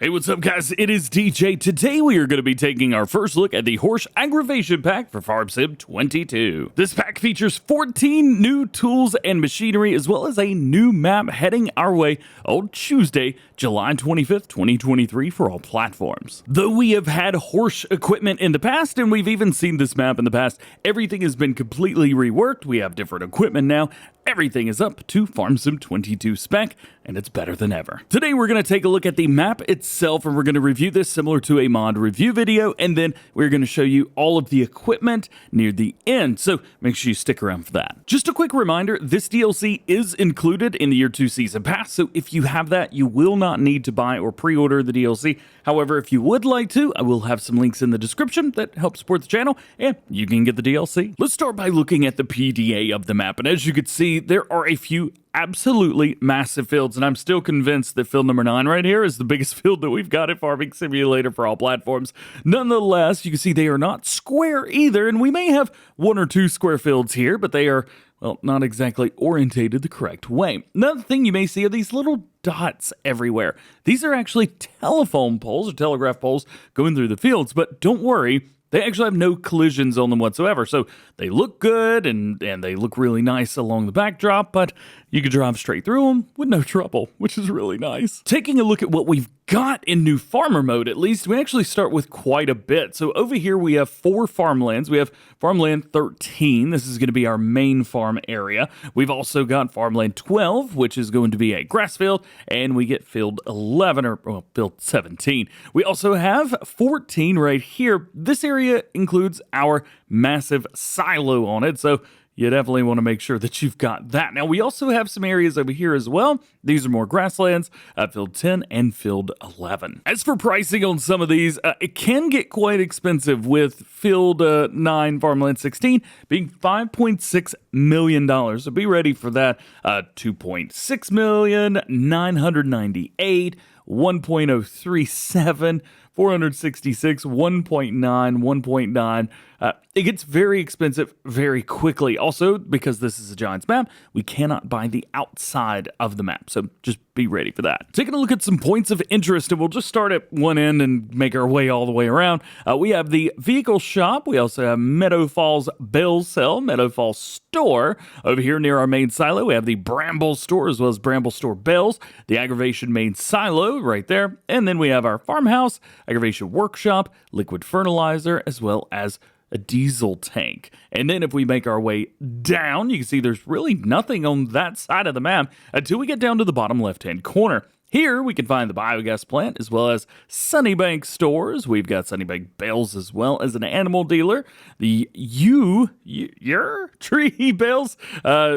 Hey, what's up, guys? It is DJ. Today we are going to be taking our first look at the Horsch AgroVation pack for Farm Sim 22. This pack features 14 new tools and machinery, as well as a new map heading our way on Tuesday, July 25th, 2023 for all platforms. Though we have had Horsch equipment in the past, and we've even seen this map in the past, everything has been completely reworked. We have different equipment now. Everything is up to Farm Sim 22 spec, and it's better than ever. Today we're going to take a look at the map itself, and we're going to review this similar to a mod review video, and then we're going to show you all of the equipment near the end, so make sure you stick around for that. Just a quick reminder, this DLC is included in the Year 2 Season Pass, so if you have that, you will not need to buy or pre-order the DLC. However, if you would like to, I will have some links in the description that help support the channel, and you can get the DLC. Let's start by looking at the PDA of the map, and as you can see, there are a few absolutely massive fields, and I'm still convinced that field number 9 right here is the biggest field that we've got at Farming Simulator for all platforms. Nonetheless, you can see they are not square either, and we may have one or two square fields here, but they are, well, not exactly orientated the correct way. Another thing you may see are these little dots everywhere. These are actually telephone poles or telegraph poles going through the fields, but don't worry, they actually have no collisions on them whatsoever, so they look good and they look really nice along the backdrop, but you can drive straight through them with no trouble, which is really nice. Taking a look at what we've got in new farmer mode, at least, we actually start with quite a bit. So over here we have 4 farmlands. We have farmland 13. This is going to be our main farm area. We've also got farmland 12, which is going to be a grass field, and we get field 11, or well, field 17. We also have 14 right here. This area includes our massive silo on it, so you definitely want to make sure that you've got that. Now, we also have some areas over here as well. These are more grasslands, field 10 and field 11. As for pricing on some of these, it can get quite expensive, with field 9, farmland 16 being $5.6 million. So be ready for that. 2.6 million, 998, 1.037, 466, 1.9, 1.9. It gets very expensive very quickly. Also, because this is a Giants map, we cannot buy the outside of the map, so just be ready for that. Taking a look at some points of interest, and we'll just start at one end and make our way all the way around. We have the vehicle shop. We also have Meadow Falls Bell Sell, Meadow Falls Store. Over here near our main silo, we have the Bramble Store, as well as Bramble Store Bells, the AgroVation main silo right there, and then we have our farmhouse, AgroVation workshop, liquid fertilizer, as well as a diesel tank. And then if we make our way down, you can see there's really nothing on that side of the map until we get down to the bottom left-hand corner. Here we can find the biogas plant, as well as Sunnybank stores. We've got Sunnybank bales, as well as an animal dealer. The your tree bales,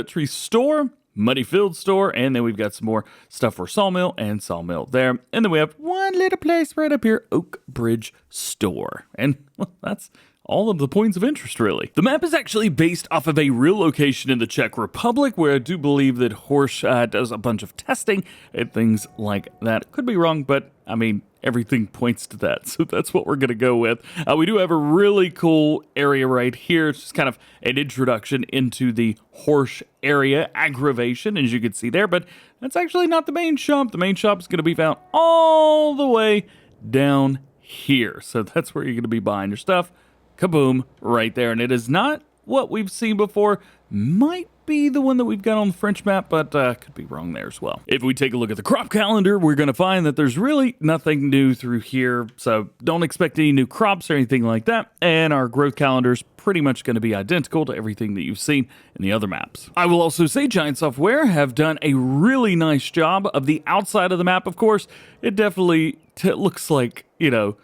tree store, Muddy Field store, and then we've got some more stuff for sawmill and sawmill there. And then we have one little place right up here, Oak Bridge store. And well, that's all of the points of interest, really. The map is actually based off of a real location in the Czech Republic, where I do believe that Horsch does a bunch of testing and things like that. Could be wrong, but I mean, everything points to that, so that's what we're going to go with. We do have a really cool area right here. It's just kind of an introduction into the Horsch area, AgroVation, as you can see there, but that's actually not the main shop. The main shop is going to be found all the way down here, so that's where you're going to be buying your stuff. Kaboom, right there. And it is not what we've seen before. Might be the one that we've got on the French map, but could be wrong there as well. If we take a look at the crop calendar, we're going to find that there's really nothing new through here, so don't expect any new crops or anything like that. And our growth calendar's pretty much going to be identical to everything that you've seen in the other maps. I will also say Giant Software have done a really nice job of the outside of the map. Of course, it definitely looks like, you know,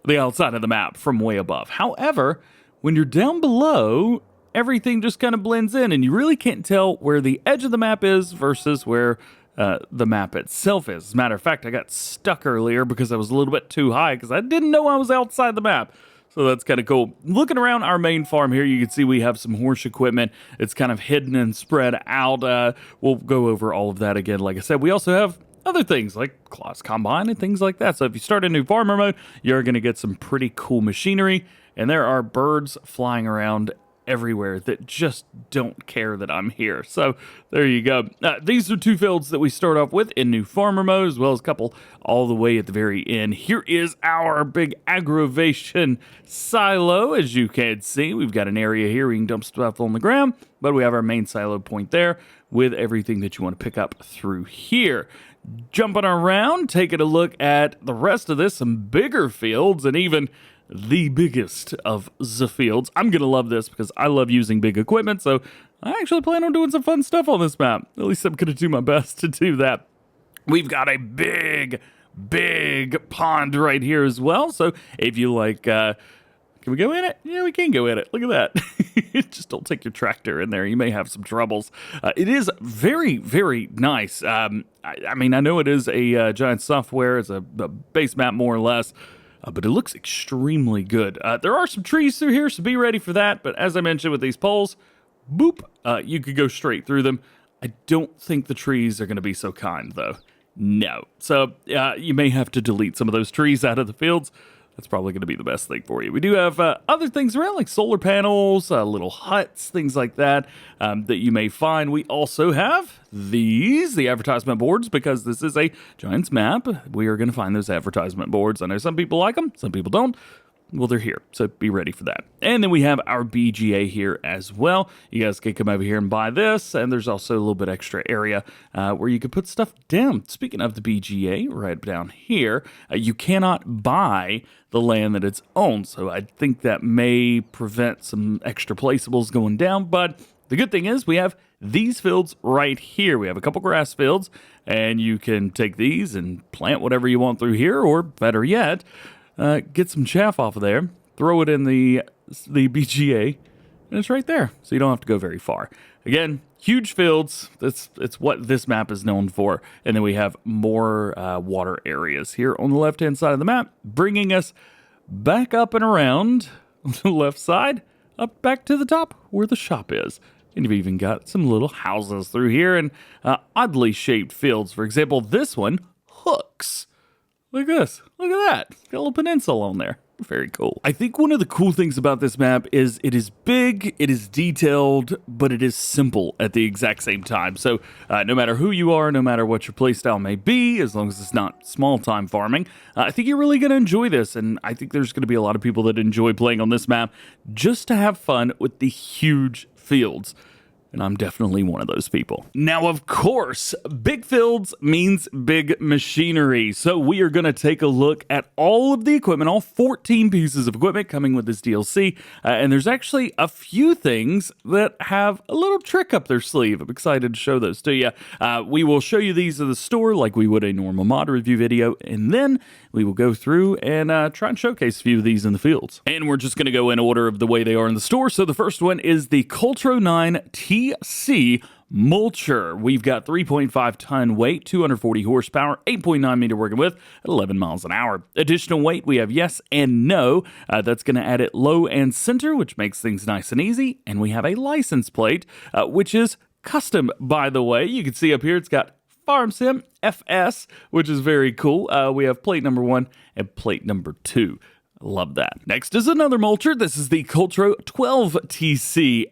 the outside of the map from way above. However, when you're down below, everything just kind of blends in, and you really can't tell where the edge of the map is versus where the map itself is. As a matter of fact, I got stuck earlier because I was a little bit too high because I didn't know I was outside the map. So that's kind of cool. Looking around our main farm here, you can see we have some Horsch equipment. It's kind of hidden and spread out. We'll go over all of that again. Like I said, we also have other things like Claas Combine and things like that. So if you start a new farmer mode, you're going to get some pretty cool machinery. And there are birds flying around everywhere that just don't care that I'm here. So there you go. These are 2 fields that we start off with in new farmer mode, as well as a couple all the way at the very end. Here is our big AgroVation silo. As you can see, we've got an area here we can dump stuff on the ground, but we have our main silo point there with everything that you want to pick up through here. Jumping around, taking a look at the rest of this, some bigger fields, and even the biggest of the fields. I'm going to love this because I love using big equipment, so I actually plan on doing some fun stuff on this map. At least I'm going to do my best to do that. We've got a big pond right here as well, so if you like... can we go in it? Yeah, we can go in it. Look at that. Just don't take your tractor in there. You may have some troubles. It is very nice. I mean, I know it is a giant software. It's a base map more or less. But it looks extremely good. There are some trees through here, so be ready for that. But as I mentioned with these poles, boop, you could go straight through them. I don't think the trees are going to be so kind, though. No. So you may have to delete some of those trees out of the fields. That's probably going to be the best thing for you. We do have other things around, like solar panels, little huts, things like that, that you may find. We also have the advertisement boards, because this is a Giants map. We are going to find those advertisement boards. I know some people like them, some people don't. Well, they're here, so be ready for that. And then we have our BGA here as well. You guys can come over here and buy this, and there's also a little bit extra area where you can put stuff down. Speaking of the BGA, right down here, you cannot buy the land that it's owned, so I think that may prevent some extra placeables going down, but the good thing is we have these fields right here. We have a couple grass fields, and you can take these and plant whatever you want through here, or better yet, get some chaff off of there, throw it in the BGA, and it's right there, so you don't have to go very far. Again, huge fields. It's what this map is known for. And then we have more water areas here on the left-hand side of the map, bringing us back up and around on the left side, up back to the top where the shop is. And you've even got some little houses through here and oddly shaped fields. For example, this one hooks. Look at this. Look at that. Got a little peninsula on there. Very cool. I think one of the cool things about this map is it is big, it is detailed, but it is simple at the exact same time. So no matter who you are, no matter what your playstyle may be, as long as it's not small-time farming, I think you're really going to enjoy this. And I think there's going to be a lot of people that enjoy playing on this map just to have fun with the huge fields. And I'm definitely one of those people. Now, of course, big fields means big machinery. So we are going to take a look at all of the equipment, all 14 pieces of equipment coming with this DLC. And there's actually a few things that have a little trick up their sleeve. I'm excited to show those to you. We will show you these at the store like we would a normal mod review video. And then we will go through and try and showcase a few of these in the fields. And we're just going to go in order of the way they are in the store. So the first one is the Cultro 9 TC mulcher. We've got 3.5 ton weight, 240 horsepower, 8.9 meter working width at 11 miles an hour. Additional weight, we have yes and no. That's going to add it low and center, which makes things nice and easy. And we have a license plate, which is custom, by the way. You can see up here, it's got Farm Sim FS, which is very cool. We have plate number 1 and plate number 2. Love that. Next is another mulcher. This is the Cultro 12 TC,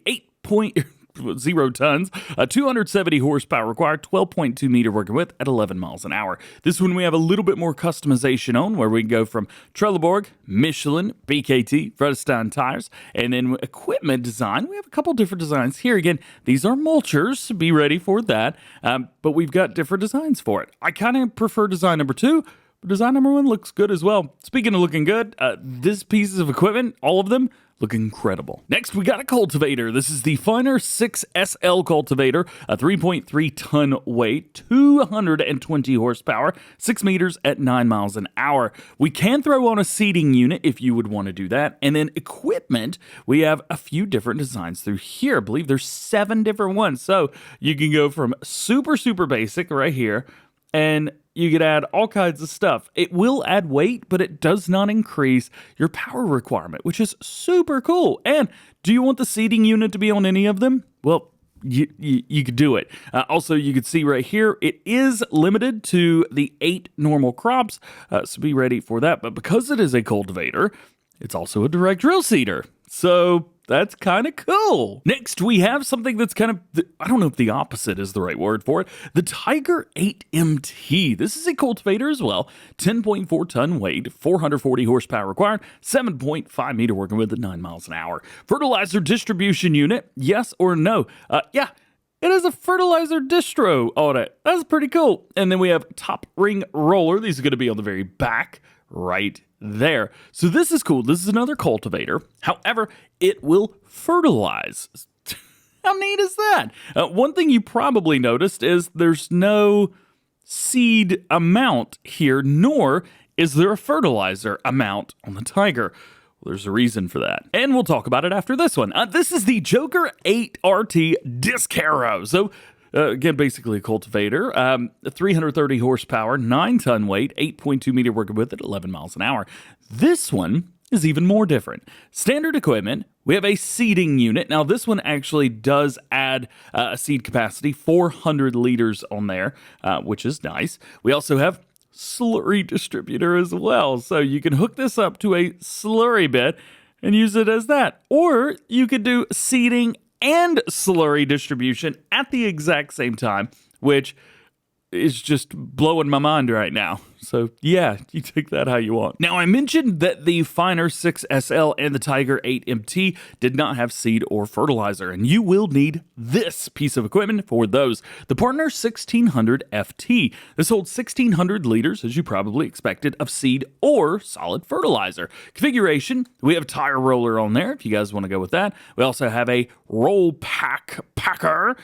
8.0 tons, 270 horsepower required, 12.2 meter working width at 11 miles an hour. This one we have a little bit more customization on, where we can go from Trelleborg, Michelin, BKT, Vredestein tires, and then equipment design. We have a couple different designs here. Again, these are mulchers. Be ready for that. But we've got different designs for it. I kind of prefer design number 2. Design number 1 looks good as well. Speaking of looking good, these pieces of equipment, all of them, look incredible. Next, we got a cultivator. This is the Finer 6SL cultivator, a 3.3 ton weight, 220 horsepower, 6 meters at 9 miles an hour. We can throw on a seeding unit if you would want to do that. And then equipment, we have a few different designs through here. I believe there's 7 different ones. So you can go from super basic right here, and you could add all kinds of stuff. It will add weight, but it does not increase your power requirement, which is super cool. And do you want the seeding unit to be on any of them? Well, you could do it. Also, you can see right here, it is limited to the 8 normal crops, so be ready for that. But because it is a cultivator, it's also a direct drill seeder. So that's kind of cool. Next, we have something that's kind of, I don't know if the opposite is the right word for it, the Tiger 8MT. This is a cultivator as well, 10.4 ton weight, 440 horsepower required, 7.5 meter working width at 9 miles an hour. Fertilizer distribution unit, yes or no? Yeah. It has a fertilizer distro on it. That's pretty cool. And then we have top ring roller. These are going to be on the very back right there. So this is cool. This is another cultivator. However, it will fertilize. How neat is that? One thing you probably noticed is there's no seed amount here, nor is there a fertilizer amount on the Tiger. There's a reason for that. And we'll talk about it after this one. This is the Joker 8RT Disc Harrow. So, again, basically a cultivator. 330 horsepower, 9 ton weight, 8.2 meter working width at 11 miles an hour. This one is even more different. Standard equipment, we have a seeding unit. Now, this one actually does add a seed capacity, 400 liters on there, which is nice. We also have slurry distributor as well. So you can hook this up to a slurry bit and use it as that. Or you could do seeding and slurry distribution at the exact same time, which is just blowing my mind right now. So yeah, you take that how you want. Now, I mentioned that the Finer 6SL and the Tiger 8MT did not have seed or fertilizer, and you will need this piece of equipment for those. The Partner 1600 FT. This holds 1600 liters, as you probably expected, of seed or solid fertilizer. Configuration, we have a tire roller on there if you guys want to go with that. We also have a roll packer.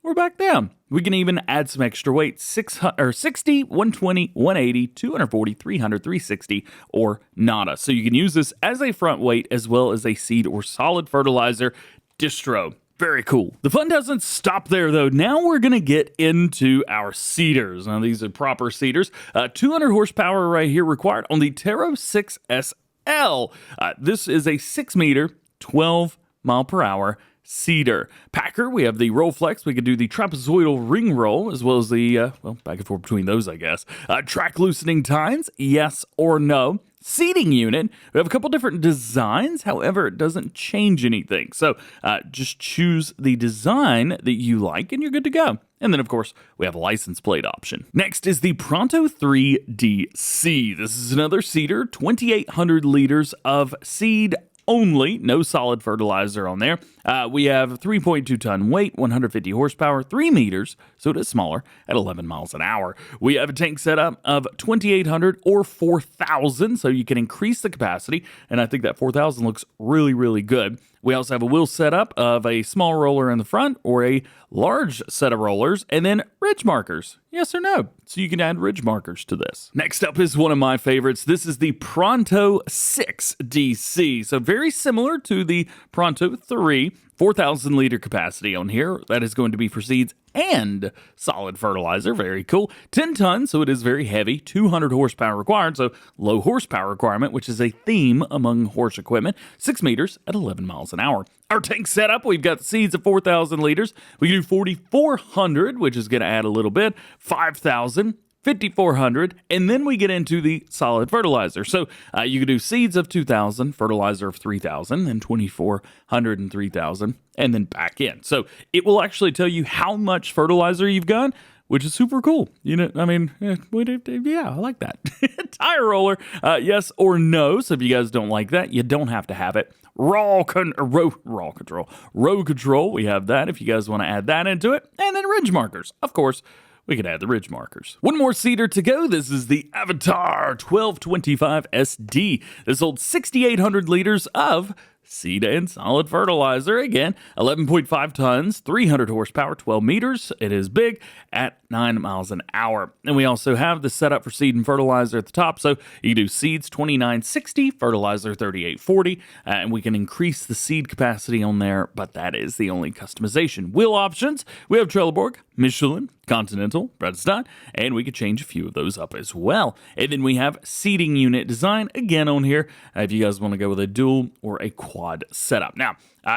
We're back down. We can even add some extra weight, 60, 120, 180, 240, 300, 360, or nada. So you can use this as a front weight as well as a seed or solid fertilizer distro. Very cool. The fun doesn't stop there, though. Now we're going to get into our seeders. Now, these are proper seeders. 200 horsepower right here required on the Taro 6SL. This is a 6 meter, 12 mile per hour seeder. Packer, we have the roll flex. We could do the trapezoidal ring roll as well as the, back and forth between those, I guess. Track loosening tines, yes or no. Seeding unit, we have a couple different designs. However, it doesn't change anything. So just choose the design that you like and you're good to go. And then, of course, we have a license plate option. Next is the Pronto 3DC. This is another seeder, 2,800 liters of seed only, no solid fertilizer on there. We have 3.2 ton weight, 150 horsepower, 3 meters, so it is smaller at 11 miles an hour. We have a tank setup of 2,800 or 4,000, so you can increase the capacity, and I think that 4,000 looks really, really good. We also have a wheel setup of a small roller in the front or a large set of rollers, and then ridge markers. Yes or no? So you can add ridge markers to this. Next up is one of my favorites. This is the Pronto 6DC. So very similar to the Pronto 3, 4,000 liter capacity on here. That is going to be for seeds and solid fertilizer. Very cool. 10 tons, so it is very heavy. 200 horsepower required, so low horsepower requirement, which is a theme among Horsch equipment. 6 meters at 11 miles an hour. Our tank setup, we've got seeds of 4,000 liters. We can do 4,400, which is going to add a little bit. 5,000. 5,400, and then we get into the solid fertilizer. So you can do seeds of 2,000, fertilizer of 3,000, and 2,400 and 3,000, and then back in. So it will actually tell you how much fertilizer you've got, which is super cool. You know, I mean, yeah, I like that. Tire roller, yes or no. So if you guys don't like that, you don't have to have it. Row control, we have that if you guys want to add that into it. And then ridge markers, of course. We can add the ridge markers. One more seeder to go. This is the Avatar 1225 SD. This holds 6,800 liters of seed and solid fertilizer. Again, 11.5 tons, 300 horsepower, 12 meters. It is big at 9 miles an hour. And we also have the setup for seed and fertilizer at the top. So you can do seeds 2960, fertilizer 3840, and we can increase the seed capacity on there, but that is the only customization. Wheel options, we have Trelleborg, Michelin, Continental, Bredestein, and we could change a few of those up as well. And then we have seeding unit design again on here if you guys want to go with a dual or a quad setup. Now,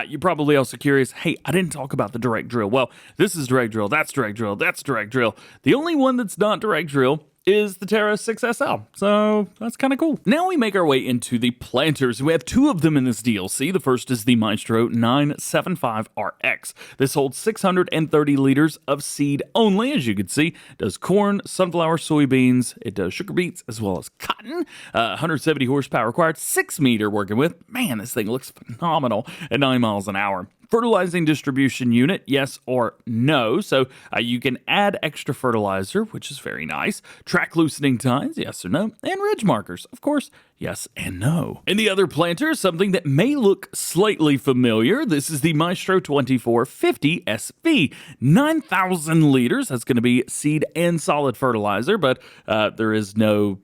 you're probably also curious, hey, I didn't talk about the direct drill. Well, this is direct drill, that's direct drill, that's direct drill. The only one that's not direct drill is the Terra 6SL. So that's kind of cool. Now we make our way into the planters. We have two of them in this DLC. The first is the Maestro 975RX. This holds 630 liters of seed only, as you can see. It does corn, sunflower, soybeans. It does sugar beets as well as cotton. 170 horsepower required, 6 meter working with. Man, this thing looks phenomenal at 9 miles an hour. Fertilizing distribution unit, yes or no. So you can add extra fertilizer, which is very nice. Track loosening tines, yes or no. And ridge markers, of course, yes and no. And the other planter is something that may look slightly familiar. This is the Maestro 2450 SV. 9,000 liters. That's going to be seed and solid fertilizer, but there is no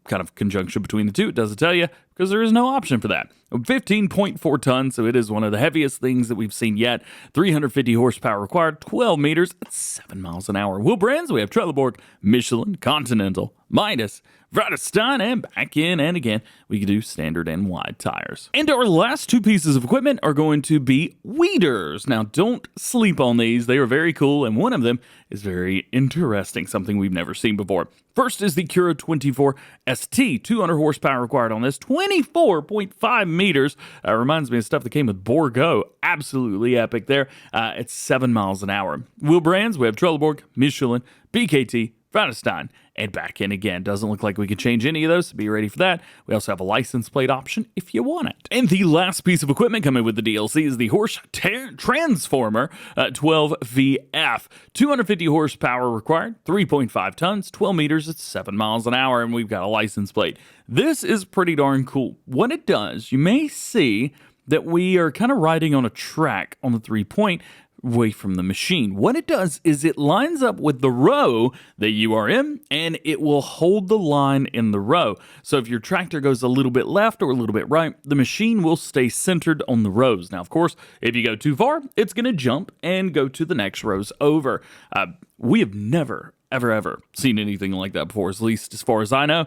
kind of conjunction between the two. It doesn't tell you because there is no option for that. 15.4 tons, so it is one of the heaviest things that we've seen yet. 350 horsepower required, 12 meters at 7 miles an hour. Wheel brands, we have Trelleborg, Michelin, Continental, Midas, Vredestein, and back in and again, we can do standard and wide tires. And our last two pieces of equipment are going to be weeders. Now, don't sleep on these. They are very cool, and one of them is very interesting, something we've never seen before. First is the Cura 24 ST, 200 horsepower required on this, 24.5 meters. Reminds me of stuff that came with Borgo. Absolutely epic there. It's 7 miles an hour. Wheel brands, we have Trelleborg, Michelin, BKT, Vredestein, and back in again. Doesn't look like we can change any of those, so be ready for that. We also have a license plate option if you want it. And the last piece of equipment coming with the DLC is the Horsch Transformer 12VF. 250 horsepower required, 3.5 tons, 12 meters at 7 miles an hour, and we've got a license plate. This is pretty darn cool. What it does, you may see that we are kind of riding on a track on the 3-point away from the machine. What it does is it lines up with the row that you are in, and it will hold the line in the row. So if your tractor goes a little bit left or a little bit right, the machine will stay centered on the rows. Now, of course, if you go too far, it's going to jump and go to the next rows over. We have never, ever seen anything like that before, at least as far as I know.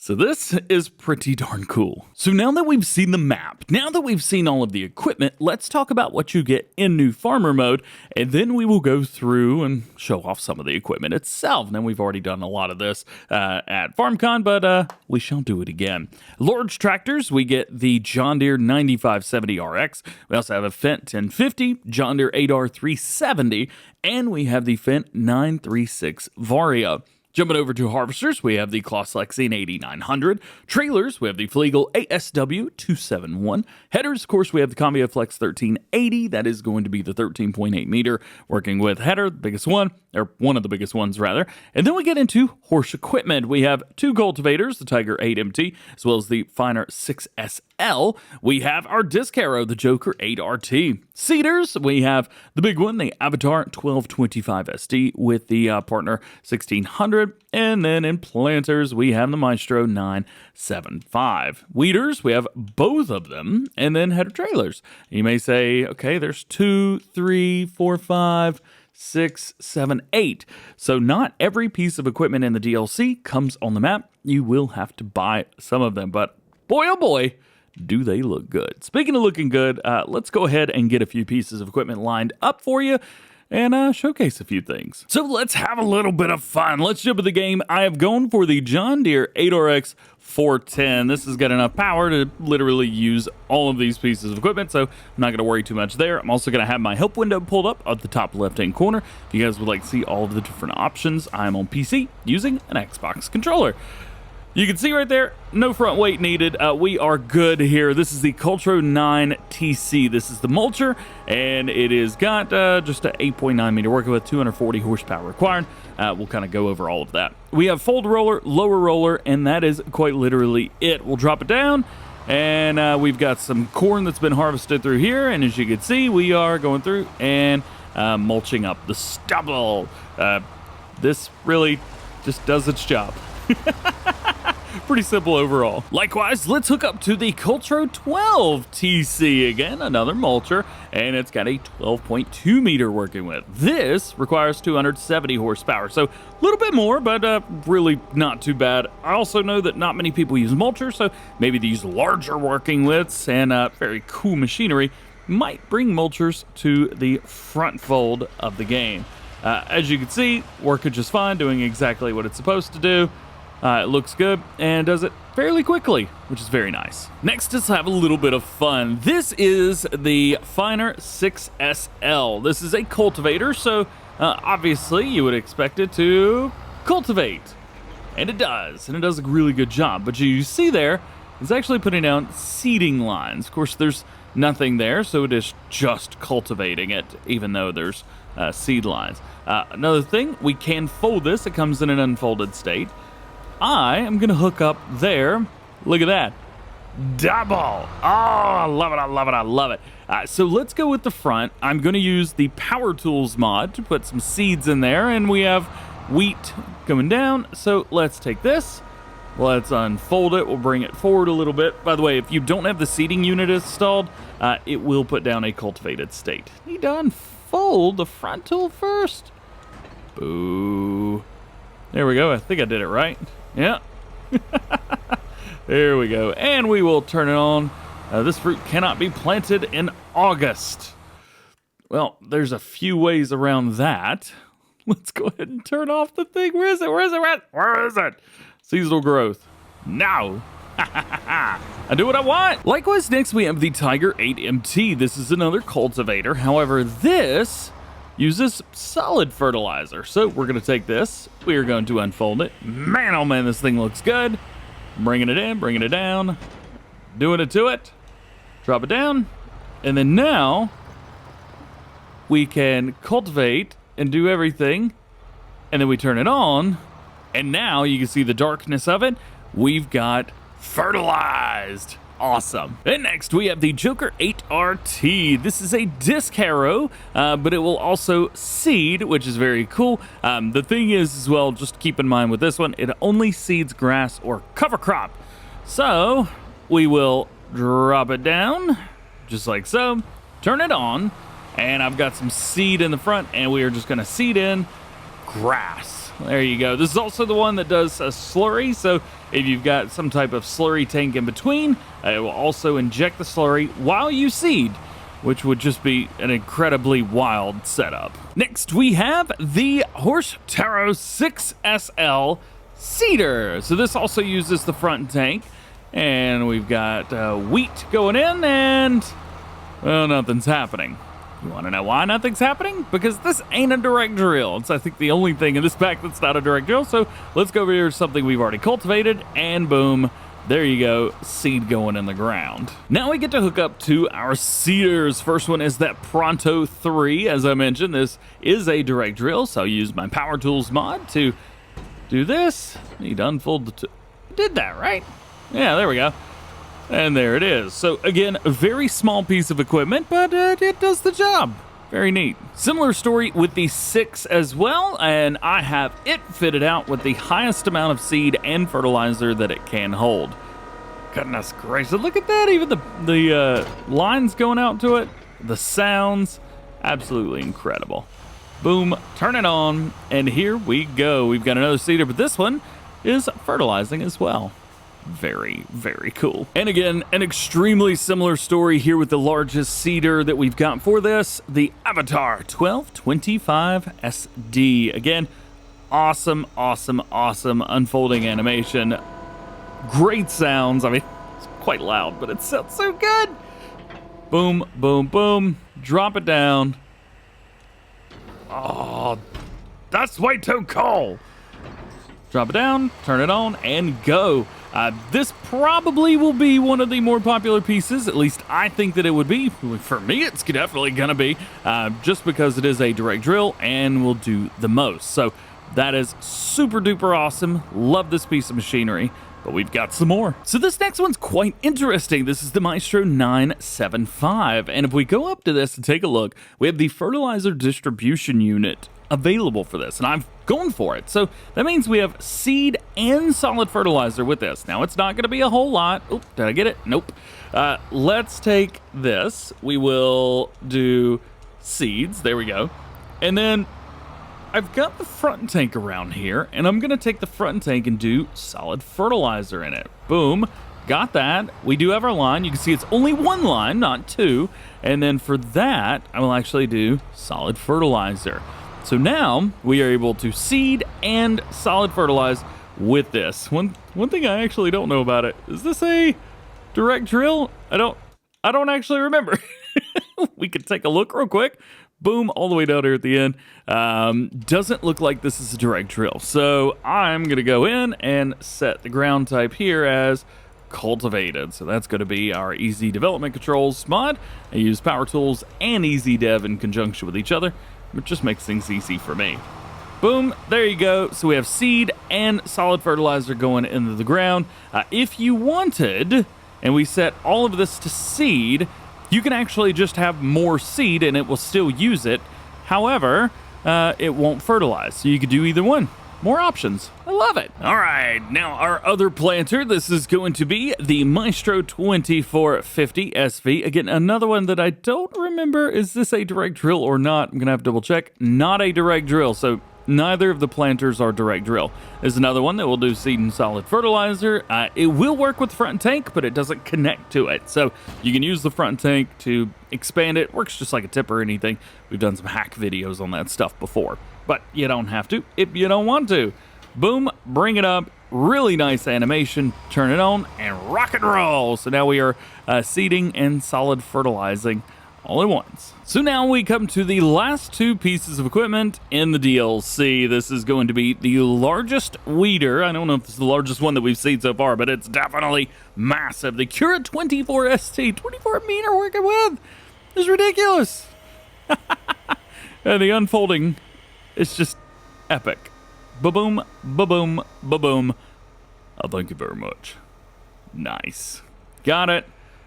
So this is pretty darn cool. So now that we've seen the map, now that we've seen all of the equipment, let's talk about what you get in New Farmer mode, and then we will go through and show off some of the equipment itself. Now, we've already done a lot of this at FarmCon, but we shall do it again. Large tractors, we get the John Deere 9570RX. We also have a Fendt 1050, John Deere 8R 370, and we have the Fendt 936 Vario. Jumping over to harvesters, we have the Claas Lexine 8900. Trailers, we have the Flegel ASW 271. Headers, of course, we have the Combia Flex 1380. That is going to be the 13.8 meter working with header, the biggest one, or one of the biggest ones, rather. And then we get into Horsch equipment. We have two cultivators, the Tiger 8MT, as well as the Finer 6SL. We have our disc harrow, the Joker 8RT. Seeders, we have the big one, the Avatar 1225 SD with the partner 1600. And then in planters, we have the Maestro 975. Weeders, we have both of them. And then header trailers. You may say, okay, there's 2, 3, 4, 5, 6, 7, 8. So not every piece of equipment in the DLC comes on the map. You will have to buy some of them. But boy, oh boy, do they look good. Speaking of looking good, let's go ahead and get a few pieces of equipment lined up for you and showcase a few things. So let's have a little bit of fun. Let's jump into the game. I have gone for the John Deere 8RX 410. This has got enough power to literally use all of these pieces of equipment, so I'm not going to worry too much there. I'm also going to have my help window pulled up at the top left-hand corner. If you guys would like to see all of the different options, I'm on PC using an Xbox controller. You can see right there, no front weight needed. We are good here. This is the Cultro 9 TC. This is the mulcher, and it is got just an 8.9 meter working with 240 horsepower required. We'll kind of go over all of that. We have fold roller, lower roller, and that is quite literally it. We'll drop it down, and we've got some corn that's been harvested through here, and as you can see, we are going through and mulching up the stubble. This really just does its job. Pretty simple overall. Likewise, let's hook up to the Cultro 12 TC again, another mulcher, and it's got a 12.2 meter working with. This requires 270 horsepower, so a little bit more, but really not too bad. I also know that not many people use mulchers, so maybe these larger working widths and very cool machinery might bring mulchers to the front fold of the game. As you can see, working just fine, doing exactly what it's supposed to do. It looks good and does it fairly quickly, which is very nice. Next, let's have a little bit of fun. This is the Finer 6SL. This is a cultivator, so obviously you would expect it to cultivate. And it does a really good job. But you see there, it's actually putting down seeding lines. Of course, there's nothing there, so it is just cultivating it, even though there's seed lines. Another thing, we can fold this. It comes in an unfolded state. I am going to hook up there. Look at that. Double. Oh, I love it, I love it, I love it. So let's go with the front. I'm going to use the Power Tools mod to put some seeds in there, and we have wheat coming down. So let's take this. Let's unfold it. We'll bring it forward a little bit. By the way, if you don't have the seeding unit installed, it will put down a cultivated state. Need to unfold the front tool first. Boo. There we go. I think I did it right. Yeah. There we go. And we will turn it on. This fruit cannot be planted in August. Well, there's a few ways around that. Let's go ahead and turn off the thing. Where is it? Where is it? Where is it? Seasonal growth. Now. I do what I want. Likewise, next we have the Tiger 8MT. This is another cultivator. However, this uses solid fertilizer. So we're going to take this. We are going to unfold it. Man, oh man, this thing looks good. Bringing it in, bringing it down. Doing it to it. Drop it down. And then now we can cultivate and do everything. And then we turn it on. And now you can see the darkness of it. We've got fertilized. Awesome. And next we have the Joker 8RT. This is a disc harrow, but it will also seed, which is very cool. The thing is as well, just keep in mind with this one, it only seeds grass or cover crop. So we will drop it down just like so, turn it on, and I've got some seed in the front, and we are just going to seed in grass. There you go. This is also the one that does a slurry, so if you've got some type of slurry tank in between, it will also inject the slurry while you seed, which would just be an incredibly wild setup. Next, we have the Horsch 6SL seeder. So this also uses the front tank, and we've got wheat going in, and, well, nothing's happening. You want to know why nothing's happening? Because this ain't a direct drill. It's, I think, the only thing in this pack that's not a direct drill. So let's go over here to something we've already cultivated, and boom, there you go, seed going in the ground. Now we get to hook up to our seeders. First one is that Pronto 3. As I mentioned, this is a direct drill, so I'll use my Power Tools mod to do this. Need to unfold the did that, right? Yeah, there we go. And there it is. So again, a very small piece of equipment, but it does the job. Very neat. Similar story with the 6 as well, and I have it fitted out with the highest amount of seed and fertilizer that it can hold. Goodness gracious, look at that. Even the lines going out to it, the sounds, absolutely incredible. Boom, turn it on, and here we go. We've got another seeder, but this one is fertilizing as well. Very, very cool. And again, an extremely similar story here with the largest seeder that we've got for this, the Avatar 1225 SD. Again, awesome, awesome, awesome unfolding animation. Great sounds. I mean, it's quite loud, but it sounds so good. Boom, boom, boom. Drop it down. Oh, that's way too cool. Drop it down, turn it on, and go. This probably will be one of the more popular pieces, at least I think that it would be. For me, it's definitely going to be, just because it is a direct drill and will do the most. So that is super duper awesome. Love this piece of machinery, but we've got some more. So this next one's quite interesting. This is the Maestro 975, and if we go up to this and take a look, we have the fertilizer distribution unit available for this, and I'm going for it. So that means we have seed and solid fertilizer with this. Now, it's not going to be a whole lot. Oh, did I get it? Nope. Let's take this. We will do seeds. There we go. And then I've got the front tank around here, and I'm going to take the front tank and do solid fertilizer in it. Boom. Got that. We do have our line. You can see it's only one line, not two. And then for that, I will actually do solid fertilizer. So now we are able to seed and solid fertilize with this. One thing I actually don't know about it, is this a direct drill? I don't actually remember. We could take a look real quick. Boom, all the way down here at the end. Doesn't look like this is a direct drill. So I'm going to go in and set the ground type here as cultivated. So that's going to be our easy development controls mod. I use power tools and easy dev in conjunction with each other, which just makes things easy for me. Boom, there you go. So we have seed and solid fertilizer going into the ground. If you wanted, and we set all of this to seed, you can actually just have more seed and it will still use it. However, it won't fertilize. So you could do either one. More options. I love it. All right, now our other planter, this is going to be the Maestro 2450 SV. Again, another one that I don't remember. Is this a direct drill or not? I'm gonna have to double check. Not a direct drill, so neither of the planters are direct drill. There's another one that will do seed and solid fertilizer. It will work with the front tank, but it doesn't connect to it. So you can use the front tank to expand it. Works just like a tip or anything. We've done some hack videos on that stuff before, but you don't have to if you don't want to. Boom, bring it up. Really nice animation. Turn it on and rock and roll. So now we are seeding and solid fertilizing all at once. So now we come to the last two pieces of equipment in the DLC. This is going to be the largest weeder. I don't know if it's the largest one that we've seen so far, but it's definitely massive. The Cura 24 ST, 24 meter working with is ridiculous. And the unfolding is just epic. Ba-boom, ba-boom, ba-boom. Oh, thank you very much. Nice. Got it.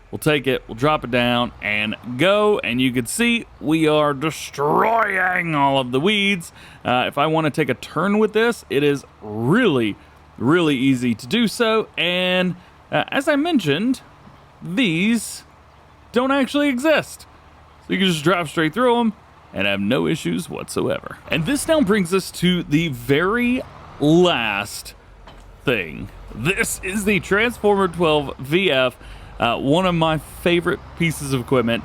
We'll take it, we'll drop it down and go. And you can see we are destroying all of the weeds. If I want to take a turn with this, it is really, really easy to do so. And as I mentioned, these don't actually exist. So you can just drive straight through them and have no issues whatsoever. And this now brings us to the very last thing. This is the Transformer 12 VF. One of my favorite pieces of equipment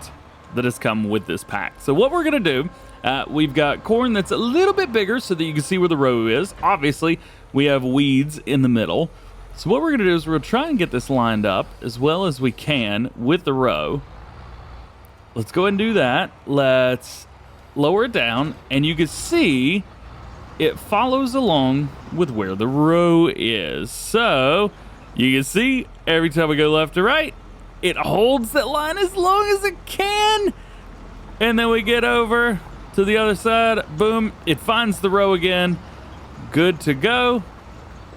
that has come with this pack. So what we're gonna do, we've got corn that's a little bit bigger so that you can see where the row is. Obviously, we have weeds in the middle. So what we're gonna do is we're gonna try and get this lined up as well as we can with the row. Let's go ahead and do that. Let's lower it down, and you can see it follows along with where the row is. So you can see every time we go left to right, it holds that line as long as it can. And then we get over to the other side, boom, it finds the row again. Good to go.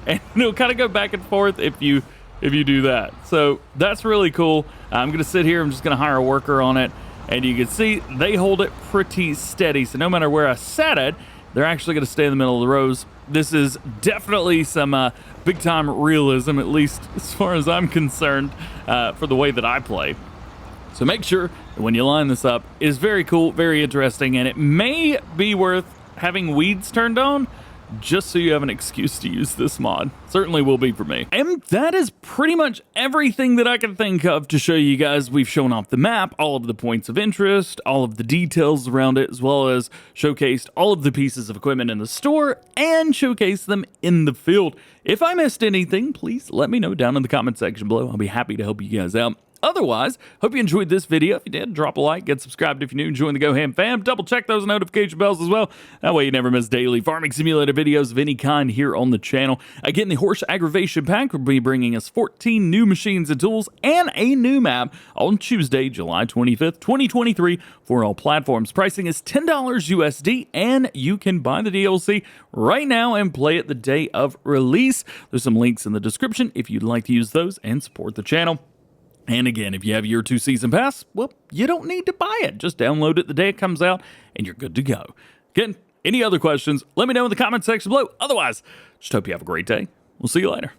And it'll kind of go back and forth if you do that. So that's really cool. I'm gonna sit here, I'm just gonna hire a worker on it. And you can see they hold it pretty steady. So no matter where I set it, they're actually gonna stay in the middle of the rows. This is definitely some big time realism, at least as far as I'm concerned, for the way that I play. So make sure that when you line this up, it is very cool, very interesting, and it may be worth having weeds turned on just so you have an excuse to use this mod. Certainly will be for me. And that is pretty much everything that I can think of to show you guys. We've shown off the map, all of the points of interest, all of the details around it, as well as showcased all of the pieces of equipment in the store and showcased them in the field. If I missed anything, please let me know down in the comment section below. I'll be happy to help you guys out. Otherwise, hope you enjoyed this video. If you did, drop a like, get subscribed if you're new, join the GoHam fam. Double check those notification bells as well. That way you never miss daily farming simulator videos of any kind here on the channel. Again, the Horsch AgroVation pack will be bringing us 14 new machines and tools and a new map on Tuesday, July 25th, 2023 for all platforms. Pricing is $10 USD, and you can buy the DLC right now and play it the day of release. There's some links in the description if you'd like to use those and support the channel. And again, if you have your 2 season pass, well, you don't need to buy it. Just download it the day it comes out, and you're good to go. Again, any other questions, let me know in the comment section below. Otherwise, just hope you have a great day. We'll see you later.